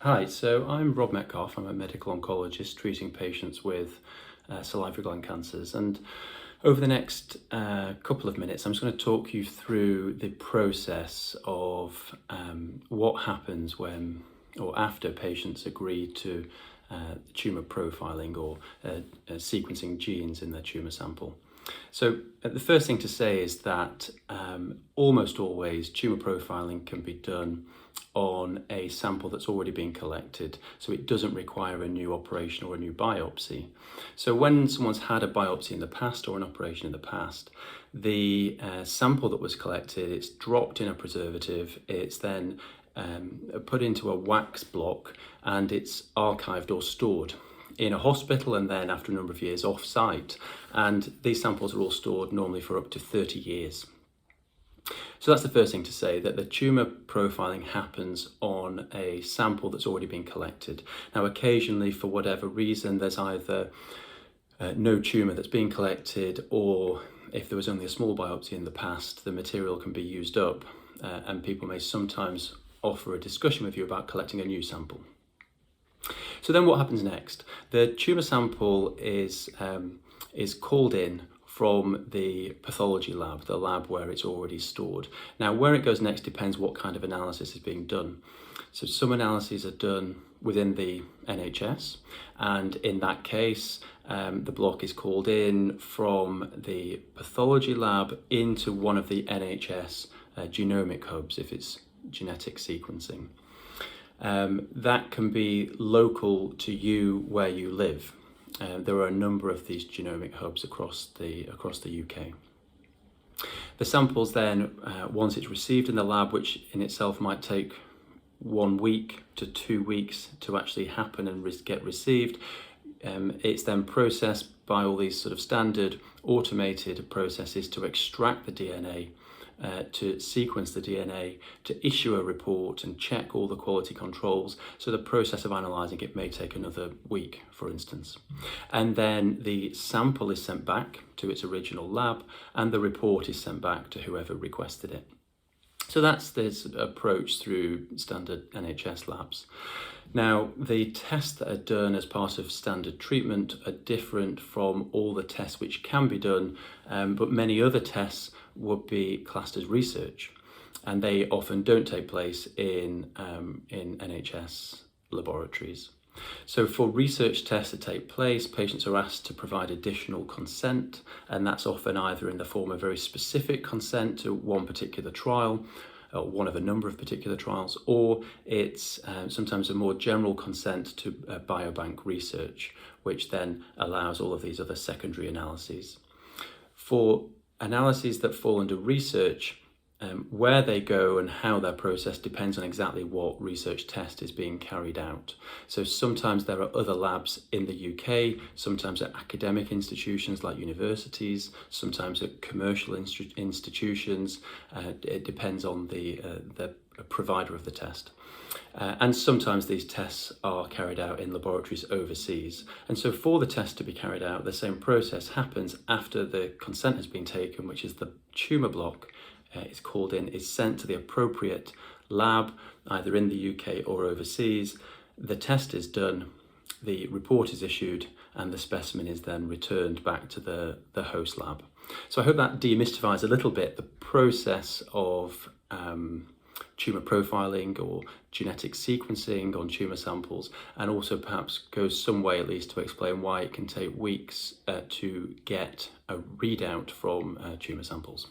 Hi, so I'm Rob Metcalf. I'm a medical oncologist treating patients with salivary gland cancers. And over the next couple of minutes, I'm just going to talk you through the process of what happens when or after patients agree to tumour profiling or sequencing genes in their tumour sample. So the first thing to say is that almost always tumour profiling can be done on a sample that's already been collected, so it doesn't require a new operation or a new biopsy. So when someone's had a biopsy in the past or an operation in the past, the sample that was collected, it's dropped in a preservative, it's then put into a wax block, and it's archived or stored in a hospital and then after a number of years off-site. And these samples are all stored normally for up to 30 years. So that's the first thing to say, that the tumour profiling happens on a sample that's already been collected. Now occasionally, for whatever reason, there's either no tumour that's being collected, or if there was only a small biopsy in the past, the material can be used up, and people may sometimes offer a discussion with you about collecting a new sample. So then what happens next? The tumour sample is called in from the pathology lab, the lab where it's already stored. Now, where it goes next depends what kind of analysis is being done. So some analyses are done within the NHS, and in that case, the block is called in from the pathology lab into one of the NHS genomic hubs, if it's genetic sequencing. That can be local to you where you live. There are a number of these genomic hubs across the UK. The samples then, once it's received in the lab, which in itself might take 1 week to 2 weeks to actually happen and get received, it's then processed by all these sort of standard automated processes to extract the DNA, to sequence the DNA, to issue a report and check all the quality controls. So the process of analysing it may take another week, for instance. And then the sample is sent back to its original lab, and the report is sent back to whoever requested it. So that's this approach through standard NHS labs. Now, the tests that are done as part of standard treatment are different from all the tests which can be done, but many other tests would be classed as research, and they often don't take place in NHS laboratories. So for research tests to take place, patients are asked to provide additional consent, and that's often either in the form of very specific consent to one particular trial, or one of a number of particular trials, or it's sometimes a more general consent to biobank research, which then allows all of these other secondary analyses. For analyses that fall under research, where they go and how they're processed depends on exactly what research test is being carried out. So sometimes there are other labs in the UK, sometimes at academic institutions like universities, sometimes at commercial institutions. It depends on the provider of the test. And sometimes these tests are carried out in laboratories overseas. And so for the test to be carried out, the same process happens after the consent has been taken, which is the tumour block is called in, is sent to the appropriate lab, either in the UK or overseas. The test is done, the report is issued, and the specimen is then returned back to the host lab. So I hope that demystifies a little bit the process of tumour profiling or genetic sequencing on tumour samples, and also perhaps goes some way at least to explain why it can take weeks to get a readout from tumour samples.